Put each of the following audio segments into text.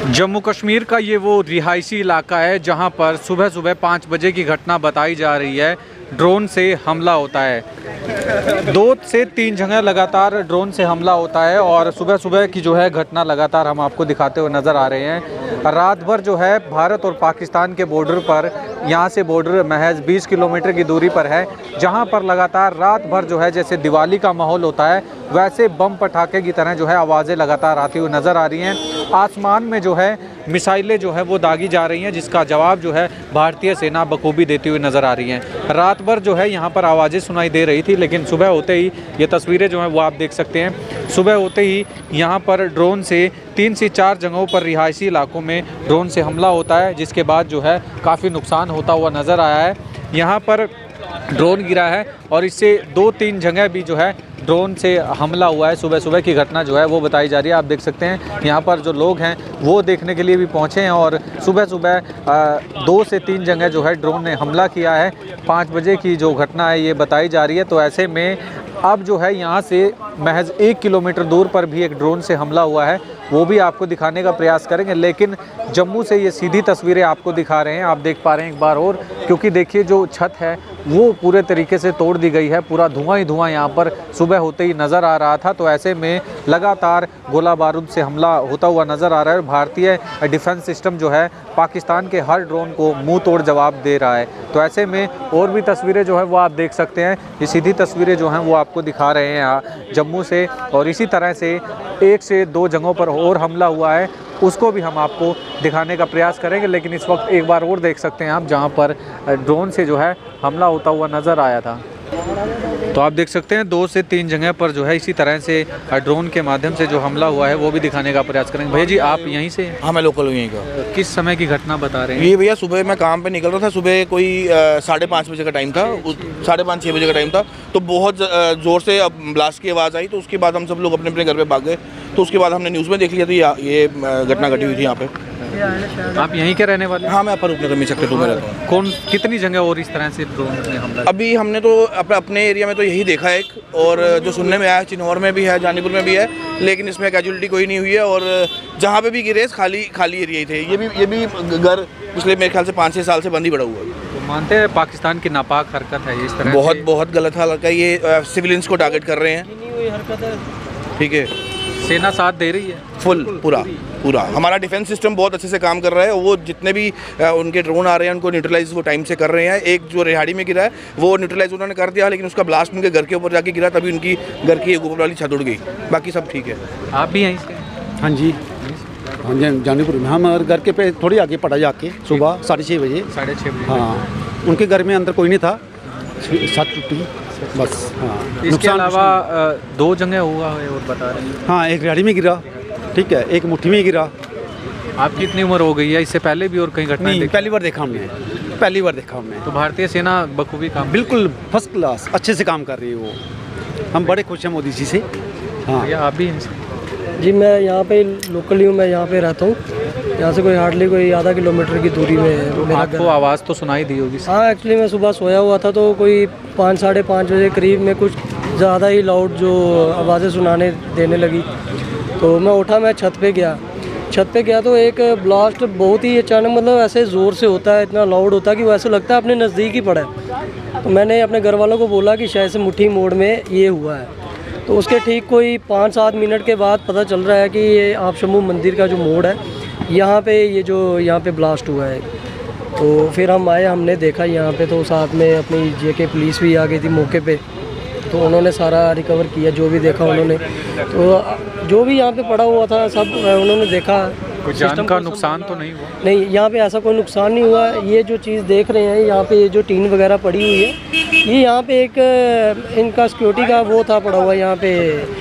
जम्मू कश्मीर का ये वो रिहायशी इलाका है जहाँ पर सुबह सुबह 5 बजे की घटना बताई जा रही है। ड्रोन से हमला होता है, 2 से 3 जगह लगातार ड्रोन से हमला होता है और सुबह सुबह की जो है घटना लगातार हम आपको दिखाते हुए नज़र आ रहे हैं। रात भर जो है भारत और पाकिस्तान के बॉर्डर पर, यहाँ से बॉर्डर महज 20 किलोमीटर की दूरी पर है, जहाँ पर लगातार रात भर जो है जैसे दिवाली का माहौल होता है वैसे बम पटाखे की तरह जो है आवाज़ें लगातार आती हुई नज़र आ रही हैं। आसमान में जो है मिसाइलें जो है वो दागी जा रही हैं, जिसका जवाब जो है भारतीय सेना बखूबी देती हुई नज़र आ रही हैं। रात भर जो है यहाँ पर आवाज़ें सुनाई दे रही थी, लेकिन सुबह होते ही ये तस्वीरें जो हैं वो आप देख सकते हैं। सुबह होते ही यहाँ पर ड्रोन से 3 से 4 जगहों पर रिहायशी इलाकों में ड्रोन से हमला होता है, जिसके बाद जो है काफ़ी नुकसान होता हुआ नज़र आया है। यहाँ पर ड्रोन गिरा है और इससे 2-3 जगह भी जो है ड्रोन से हमला हुआ है। सुबह सुबह की घटना जो है वो बताई जा रही है। आप देख सकते हैं यहाँ पर जो लोग हैं वो देखने के लिए भी पहुँचे हैं और सुबह सुबह 2 से 3 जगह जो है ड्रोन ने हमला किया है। 5 बजे की जो घटना है ये बताई जा रही है। तो ऐसे में अब जो है यहाँ से महज 1 किलोमीटर दूर पर भी एक ड्रोन से हमला हुआ है, वो भी आपको दिखाने का प्रयास करेंगे। लेकिन जम्मू से ये सीधी तस्वीरें आपको दिखा रहे हैं, आप देख पा रहे हैं एक बार और, क्योंकि देखिए जो छत है वो पूरे तरीके से तोड़ दी गई है। पूरा धुआं ही धुआं यहाँ पर सुबह होते ही नज़र आ रहा था। तो ऐसे में लगातार गोला बारूद से हमला होता हुआ नज़र आ रहा है और भारतीय डिफेंस सिस्टम जो है पाकिस्तान के हर ड्रोन को मुंह तोड़ जवाब दे रहा है। तो ऐसे में और भी तस्वीरें जो है वो आप देख सकते हैं। ये सीधी तस्वीरें जो हैं वो आपको दिखा रहे हैं यहाँ जम्मू से, और इसी तरह से 1 से 2 जगहों पर और हमला हुआ है, उसको भी हम आपको दिखाने का प्रयास करेंगे। लेकिन इस वक्त एक बार और देख सकते हैं आप जहां पर ड्रोन से जो है हमला होता हुआ नज़र आया था। तो आप देख सकते हैं 2 से 3 जगह पर जो है इसी तरह से ड्रोन के माध्यम से जो हमला हुआ है वो भी दिखाने का प्रयास करेंगे। भैया जी आप यहीं से? हाँ, मैं लोकल हूँ यहीं का। किस समय की घटना बता रहे हैं? ये भैया सुबह मैं काम पे निकल रहा था, सुबह कोई 5:30 बजे का टाइम था, 5:30-6 बजे का टाइम था। तो बहुत ज़ोर से ब्लास्ट की आवाज़ आई, तो उसके बाद हम सब लोग अपने अपने घर पे भाग गए। तो उसके बाद हमने न्यूज़ में देख लिया तो ये घटना घटी हुई थी यहाँ पे। आप यहीं के रहने वाले? हाँ, मैं अपर उपनगर में सेक्टर 2 में रहता हूँ। कितनी जगह और इस तरह से ड्रोन ने हमला? अभी हमने तो अपने एरिया में तो यही देखा है एक, और जो सुनने में आया चिन्नौर में भी है, जानीपुर में भी है, लेकिन इसमें कैजुअलिटी कोई नहीं हुई है। और जहाँ पे भी गिरे खाली एरिया ही थे। ये भी घर पिछले मेरे ख्याल से 5-6 साल से बंद ही पड़ा हुआ है। तो मानते हैं पाकिस्तान की नापाक हरकत है इस तरह? बहुत गलत हरकत है ये। सिविलियंस को टारगेट कर रहे हैं। ठीक है, सेना साथ दे रही है फुल पूरा हमारा डिफेंस सिस्टम बहुत अच्छे से काम कर रहा है। वो जितने भी उनके ड्रोन आ रहे हैं उनको न्यूट्रलाइज वो टाइम से कर रहे हैं। एक जो रेहाड़ी में गिरा है वो न्यूट्रलाइज उन्होंने कर दिया, लेकिन उसका ब्लास्ट उनके घर के ऊपर जाके गिरा, तभी उनकी घर की एक ऊपर वाली छत उड़ गई। बाकी सब ठीक है। आप भी यहीं से? हाँ जी, जानीपुर में। हम घर के पे थोड़ी आगे पड़ा जाके सुबह 6:30 बजे। 6:30 बजे? हाँ, उनके घर में अंदर कोई नहीं था, छत टूटी बस। हाँ, इसके अलावा 2 जगह हुआ है और बता रहे हैं? हाँ, एक रेहाड़ी में गिरा, ठीक है, एक मुट्ठी में गिरा। आपकी कितनी उम्र हो गई है? इससे पहले भी और कई घटनाएं देखी? पहली बार देखा हमने। तो भारतीय सेना बखूबी काम? बिल्कुल फर्स्ट क्लास, अच्छे से काम कर रही है वो। हम बड़े खुश हैं मोदी जी से। हाँ, आप भी इनसे? जी, मैं यहाँ पे लोकल ही हूँ, मैं यहाँ पे रहता हूँ। यहाँ से कोई हार्डली कोई आधा किलोमीटर की दूरी में है मेरा घर। आपको आवाज़ तो सुनाई दी होगी? हाँ, एक्चुअली मैं सुबह सोया हुआ था, तो कोई 5-5:30 बजे करीब में कुछ ज़्यादा ही लाउड जो आवाज़ें सुनाने देने लगी। तो मैं उठा, मैं छत पे गया तो एक ब्लास्ट बहुत ही अचानक, मतलब ऐसे ज़ोर से होता है, इतना लाउड होता है कि वो ऐसे लगता है अपने नज़दीक ही पड़ा है। तो मैंने अपने घर वालों को बोला कि शायद से मुट्ठी मोड़ में ये हुआ है। तो उसके ठीक कोई 5-7 मिनट के बाद पता चल रहा है कि ये आप शंभू मंदिर का जो मोड़ है यहाँ पे ब्लास्ट हुआ है। तो फिर हम आए, हमने देखा यहाँ पे, तो साथ में अपनी जेके पुलिस भी आ गई थी मौके पे। तो उन्होंने सारा रिकवर किया जो भी देखा उन्होंने। तो जो भी यहाँ पे पड़ा हुआ था सब उन्होंने देखा। कोई जान का नुकसान तो नहीं हुआ? नहीं, यहाँ पे ऐसा कोई नुकसान नहीं हुआ। ये जो चीज़ देख रहे हैं यहाँ पे, जो टीन वगैरह पड़ी हुई है, ये यहाँ पे एक इनका सिक्योरिटी का वो था पड़ा हुआ, यहाँ पे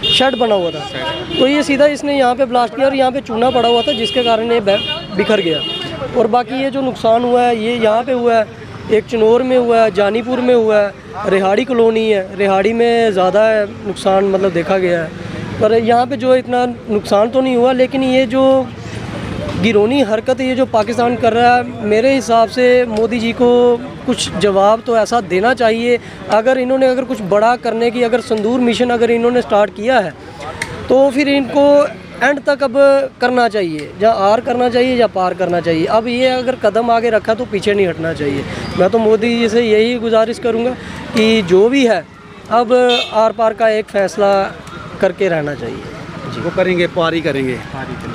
शेड बना हुआ था। तो ये सीधा इसने यहाँ पे ब्लास्ट किया और यहाँ पे चूना पड़ा हुआ था, जिसके कारण ये बिखर गया। और बाकी ये जो नुकसान हुआ है ये यहाँ पे हुआ है, एक चिन्नौर में हुआ है, जानीपुर में हुआ है, रेहाड़ी कॉलोनी है, रेहाड़ी में ज़्यादा नुकसान मतलब देखा गया है। पर यहाँ पे जो इतना नुकसान तो नहीं हुआ, लेकिन ये जो गिरोनी हरकत ये जो पाकिस्तान कर रहा है, मेरे हिसाब से मोदी जी को कुछ जवाब तो ऐसा देना चाहिए। अगर कुछ बड़ा करने की, अगर संदूर मिशन अगर इन्होंने स्टार्ट किया है, तो फिर इनको एंड तक अब करना चाहिए, या आर करना चाहिए या पार करना चाहिए। अब ये अगर कदम आगे रखा तो पीछे नहीं हटना चाहिए। मैं तो मोदी जी से यही गुजारिश करूँगा कि जो भी है अब आर पार का एक फ़ैसला करके रहना चाहिए। वो करेंगे, पारी करेंगे।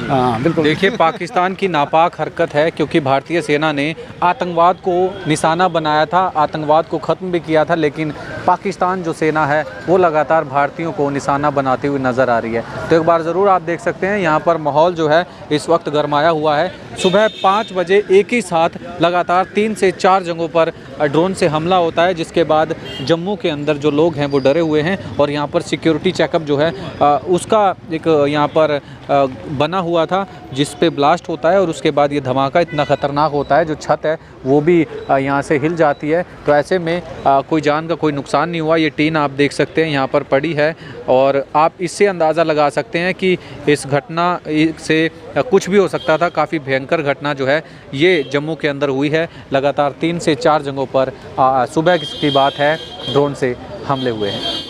हाँ बिल्कुल। देखिए, पाकिस्तान की नापाक हरकत है, क्योंकि भारतीय सेना ने आतंकवाद को निशाना बनाया था, आतंकवाद को ख़त्म भी किया था, लेकिन पाकिस्तान जो सेना है वो लगातार भारतीयों को निशाना बनाती हुई नज़र आ रही है। तो एक बार ज़रूर आप देख सकते हैं यहाँ पर माहौल जो है इस वक्त गरमाया हुआ है। सुबह 5 बजे एक ही साथ लगातार 3 से 4 जगहों पर ड्रोन से हमला होता है, जिसके बाद जम्मू के अंदर जो लोग हैं वो डरे हुए हैं और यहाँ पर सिक्योरिटी चेकअप जो है उसका एक यहाँ पर बना हुआ था, जिस पे ब्लास्ट होता है और उसके बाद ये धमाका इतना ख़तरनाक होता है, जो छत है वो भी यहाँ से हिल जाती है। तो ऐसे में कोई जान का कोई नुकसान नहीं हुआ। ये टीन आप देख सकते हैं यहाँ पर पड़ी है और आप इससे अंदाज़ा लगा सकते हैं कि इस घटना से कुछ भी हो सकता था। काफ़ी भयंकर घटना जो है ये जम्मू के अंदर हुई है। लगातार 3 से 4 जगहों पर सुबह की बात है ड्रोन से हमले हुए हैं।